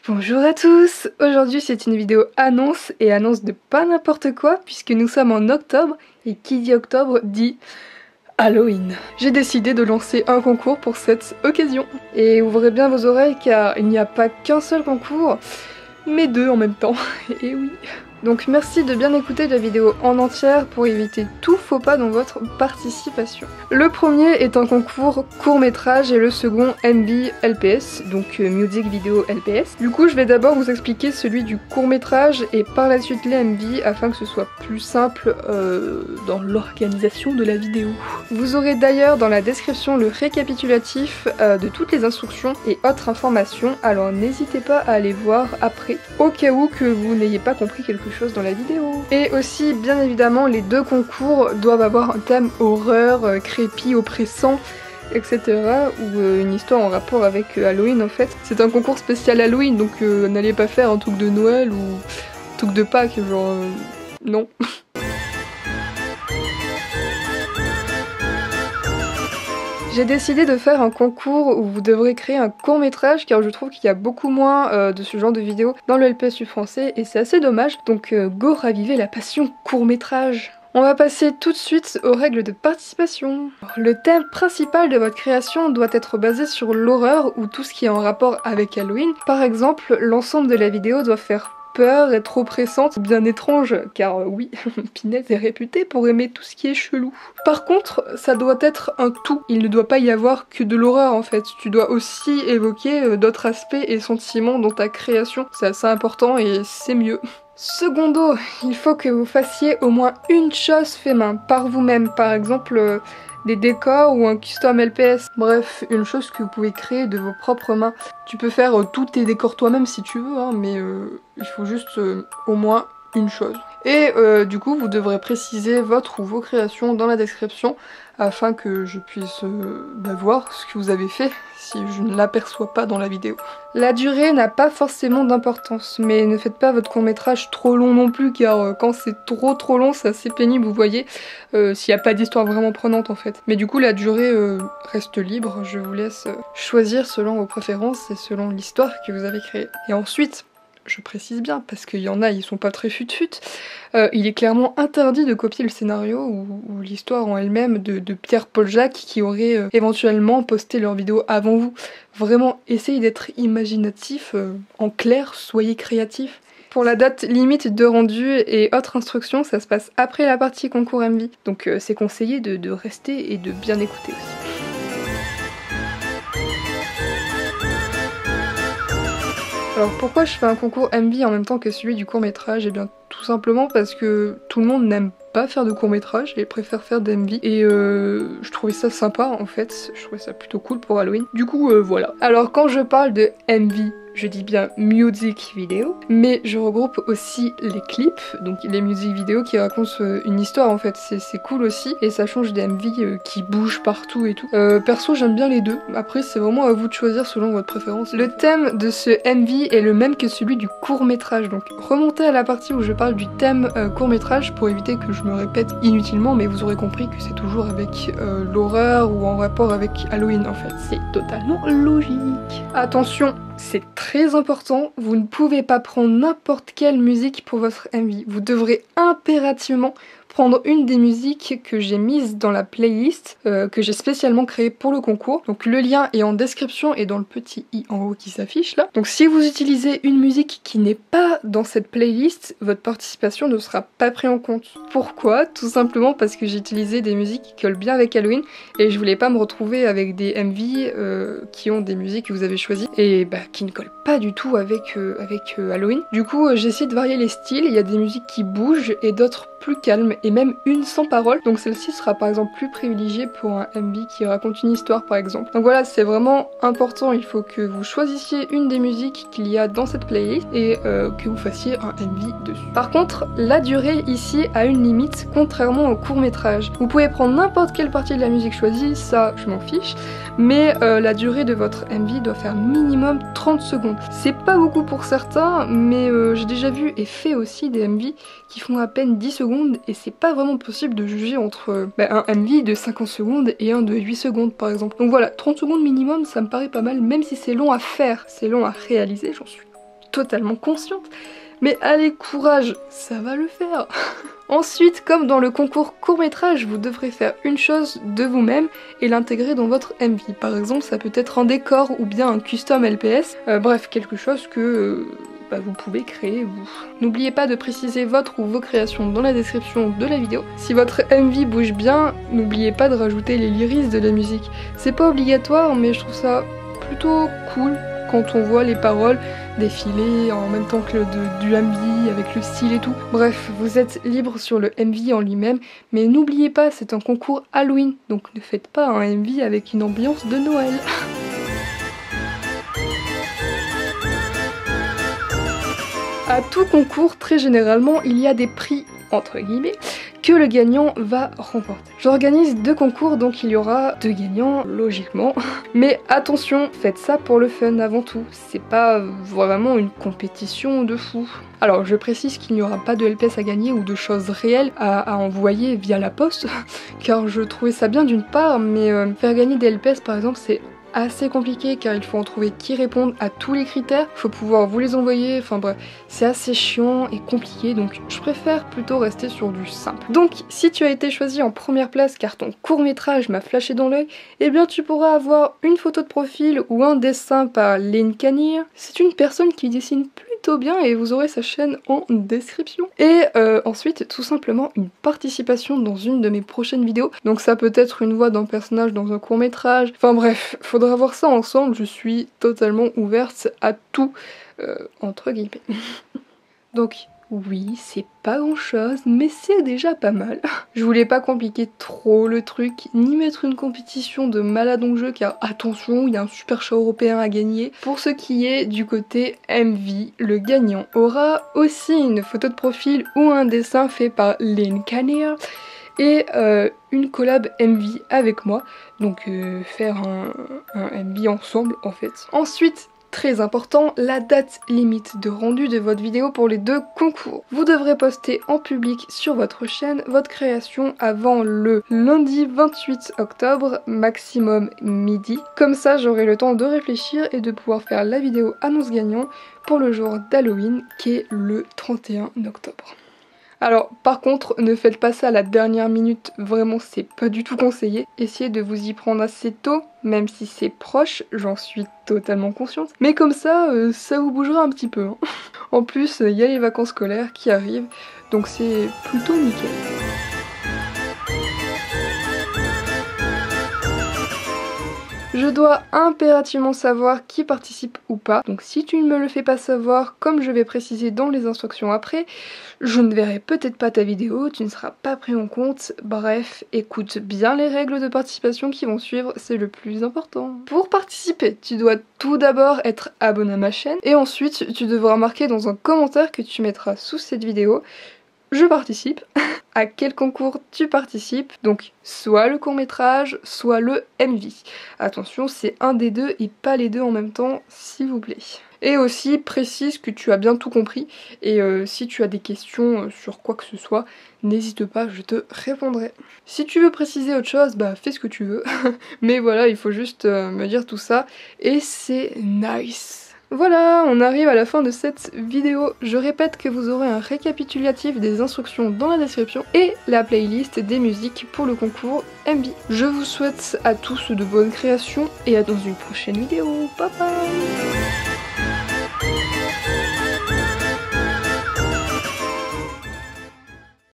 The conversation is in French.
Bonjour à tous. Aujourd'hui c'est une vidéo annonce et annonce de pas n'importe quoi puisque nous sommes en octobre et qui dit octobre dit Halloween. J'ai décidé de lancer un concours pour cette occasion. Et ouvrez bien vos oreilles car il n'y a pas qu'un seul concours, mais deux en même temps. Et oui. Donc merci de bien écouter la vidéo en entière pour éviter tout faux pas dans votre participation. Le premier est un concours court-métrage et le second MV LPS, donc Music Video LPS. Du coup je vais d'abord vous expliquer celui du court-métrage et par la suite les MV afin que ce soit plus simple dans l'organisation de la vidéo. Vous aurez d'ailleurs dans la description le récapitulatif de toutes les instructions et autres informations, alors n'hésitez pas à aller voir après, au cas où que vous n'ayez pas compris quelque chose dans la vidéo. Et aussi, bien évidemment, les deux concours doivent avoir un thème horreur, crépi, oppressant, etc. ou une histoire en rapport avec Halloween en fait. C'est un concours spécial Halloween, donc n'allez pas faire un truc de Noël ou un truc de Pâques, genre non. J'ai décidé de faire un concours où vous devrez créer un court-métrage car je trouve qu'il y a beaucoup moins de ce genre de vidéos dans le LPSU français et c'est assez dommage, donc go raviver la passion court-métrage. On va passer tout de suite aux règles de participation. Le thème principal de votre création doit être basé sur l'horreur ou tout ce qui est en rapport avec Halloween. Par exemple, l'ensemble de la vidéo doit faire peur, être oppressante, bien étrange, car oui, Pinette est réputée pour aimer tout ce qui est chelou. Par contre, ça doit être un tout. Il ne doit pas y avoir que de l'horreur en fait. Tu dois aussi évoquer d'autres aspects et sentiments dans ta création. C'est assez important et c'est mieux. Secondo, il faut que vous fassiez au moins une chose fait main, par vous-même. Par exemple, des décors ou un custom LPS. Bref, une chose que vous pouvez créer de vos propres mains. Tu peux faire tous tes décors toi-même si tu veux, hein, mais il faut juste au moins une chose. Et du coup, vous devrez préciser votre ou vos créations dans la description afin que je puisse voir ce que vous avez fait si je ne l'aperçois pas dans la vidéo. La durée n'a pas forcément d'importance, mais ne faites pas votre court-métrage trop long non plus car quand c'est trop long, c'est assez pénible, vous voyez, s'il n'y a pas d'histoire vraiment prenante en fait. Mais du coup, la durée reste libre, je vous laisse choisir selon vos préférences et selon l'histoire que vous avez créée. Et ensuite, je précise bien, parce qu'il y en a, ils sont pas très fut-fut, il est clairement interdit de copier le scénario ou l'histoire en elle-même de Pierre-Paul Jacques qui aurait éventuellement posté leur vidéo avant vous. Vraiment, essayez d'être imaginatif, en clair, soyez créatif. Pour la date limite de rendu et autres instructions, ça se passe après la partie concours MV, donc c'est conseillé de rester et de bien écouter aussi. Alors pourquoi je fais un concours MV en même temps que celui du court-métrage? Eh bien tout simplement parce que tout le monde n'aime pas faire de court-métrage et préfère faire des MV et je trouvais ça sympa en fait, je trouvais ça plutôt cool pour Halloween. Du coup voilà. Alors quand je parle de MV, je dis bien music vidéo, mais je regroupe aussi les clips, donc les music vidéos qui racontent une histoire en fait, c'est cool aussi, et ça change des MV qui bougent partout et tout. Perso j'aime bien les deux, après c'est vraiment à vous de choisir selon votre préférence. Le thème de ce MV est le même que celui du court-métrage, donc remontez à la partie où je parle du thème court-métrage pour éviter que je me répète inutilement, mais vous aurez compris que c'est toujours avec l'horreur ou en rapport avec Halloween en fait, c'est totalement logique. Attention, c'est très important, vous ne pouvez pas prendre n'importe quelle musique pour votre MV. Vous devrez impérativement prendre une des musiques que j'ai mises dans la playlist que j'ai spécialement créée pour le concours. Donc le lien est en description et dans le petit i en haut qui s'affiche là. Donc si vous utilisez une musique qui n'est pas dans cette playlist, votre participation ne sera pas prise en compte. Pourquoi? Tout simplement parce que j'ai utilisé des musiques qui collent bien avec Halloween et je voulais pas me retrouver avec des MV qui ont des musiques que vous avez choisies et qui ne collent pas du tout avec Halloween. Du coup j'ai essayé de varier les styles, il y a des musiques qui bougent et d'autres plus calme et même une sans parole, donc celle-ci sera par exemple plus privilégiée pour un MV qui raconte une histoire par exemple. Donc voilà, c'est vraiment important, il faut que vous choisissiez une des musiques qu'il y a dans cette playlist et que vous fassiez un MV dessus. Par contre, la durée ici a une limite contrairement au court-métrage. Vous pouvez prendre n'importe quelle partie de la musique choisie, ça je m'en fiche, mais la durée de votre MV doit faire minimum 30 secondes. C'est pas beaucoup pour certains, mais j'ai déjà vu et fait aussi des MV qui font à peine 10 secondes et c'est pas vraiment possible de juger entre un MV de 50 secondes et un de 8 secondes par exemple. Donc voilà, 30 secondes minimum ça me paraît pas mal, même si c'est long à faire, c'est long à réaliser, j'en suis totalement consciente. Mais allez, courage, ça va le faire. Ensuite, comme dans le concours court-métrage, vous devrez faire une chose de vous-même et l'intégrer dans votre MV. Par exemple, ça peut être un décor ou bien un custom LPS, bref, quelque chose que vous pouvez créer vous. N'oubliez pas de préciser votre ou vos créations dans la description de la vidéo. Si votre MV bouge bien, n'oubliez pas de rajouter les lyrics de la musique. C'est pas obligatoire, mais je trouve ça plutôt cool quand on voit les paroles défiler en même temps que du MV avec le style et tout. Bref, vous êtes libre sur le MV en lui-même, mais n'oubliez pas, c'est un concours Halloween, donc ne faites pas un MV avec une ambiance de Noël. À tout concours, très généralement, il y a des prix, entre guillemets, que le gagnant va remporter. J'organise 2 concours, donc il y aura 2 gagnants, logiquement. Mais attention, faites ça pour le fun avant tout. C'est pas vraiment une compétition de fou. Alors je précise qu'il n'y aura pas de LPS à gagner ou de choses réelles à envoyer via la poste, car je trouvais ça bien d'une part, mais faire gagner des LPS par exemple c'est assez compliqué car il faut en trouver qui répondent à tous les critères, il faut pouvoir vous les envoyer, enfin bref, c'est assez chiant et compliqué, donc je préfère plutôt rester sur du simple. Donc si tu as été choisi en première place car ton court-métrage m'a flashé dans l'œil, eh bien tu pourras avoir une photo de profil ou un dessin par Lynn Canier. C'est une personne qui dessine plutôt bien et vous aurez sa chaîne en description. Et ensuite tout simplement une participation dans une de mes prochaines vidéos, donc ça peut être une voix d'un personnage dans un court-métrage, enfin bref, faudra voir ça ensemble, je suis totalement ouverte à tout, entre guillemets. Donc oui, c'est pas grand chose, mais c'est déjà pas mal. Je voulais pas compliquer trop le truc, ni mettre une compétition de malade en jeu, car attention, il y a un super chat européen à gagner. Pour ce qui est du côté MV, le gagnant aura aussi une photo de profil ou un dessin fait par Lynn Canier et une collab MV avec moi, donc faire un MV ensemble en fait. Ensuite, très important, la date limite de rendu de votre vidéo pour les 2 concours. Vous devrez poster en public sur votre chaîne votre création avant le lundi 28 octobre, maximum midi. Comme ça, j'aurai le temps de réfléchir et de pouvoir faire la vidéo annonce gagnant pour le jour d'Halloween qui est le 31 octobre. Alors par contre, ne faites pas ça à la dernière minute, vraiment c'est pas du tout conseillé. Essayez de vous y prendre assez tôt, même si c'est proche, j'en suis totalement consciente. Mais comme ça, ça vous bougera un petit peu. Hein. En plus, il y a les vacances scolaires qui arrivent, donc c'est plutôt nickel. Je dois impérativement savoir qui participe ou pas, donc si tu ne me le fais pas savoir, comme je vais préciser dans les instructions après, je ne verrai peut-être pas ta vidéo, tu ne seras pas pris en compte, bref, écoute bien les règles de participation qui vont suivre, c'est le plus important. Pour participer, tu dois tout d'abord être abonné à ma chaîne, et ensuite tu devras marquer dans un commentaire que tu mettras sous cette vidéo je participe. À quel concours tu participes, donc soit le court-métrage, soit le MV. Attention, c'est un des deux et pas les deux en même temps, s'il vous plaît. Et aussi, précise que tu as bien tout compris, et si tu as des questions sur quoi que ce soit, n'hésite pas, je te répondrai. Si tu veux préciser autre chose, bah fais ce que tu veux. Mais voilà, il faut juste me dire tout ça, et c'est nice. Voilà, on arrive à la fin de cette vidéo. Je répète que vous aurez un récapitulatif des instructions dans la description et la playlist des musiques pour le concours MV. Je vous souhaite à tous de bonnes créations et à dans une prochaine vidéo. Bye bye.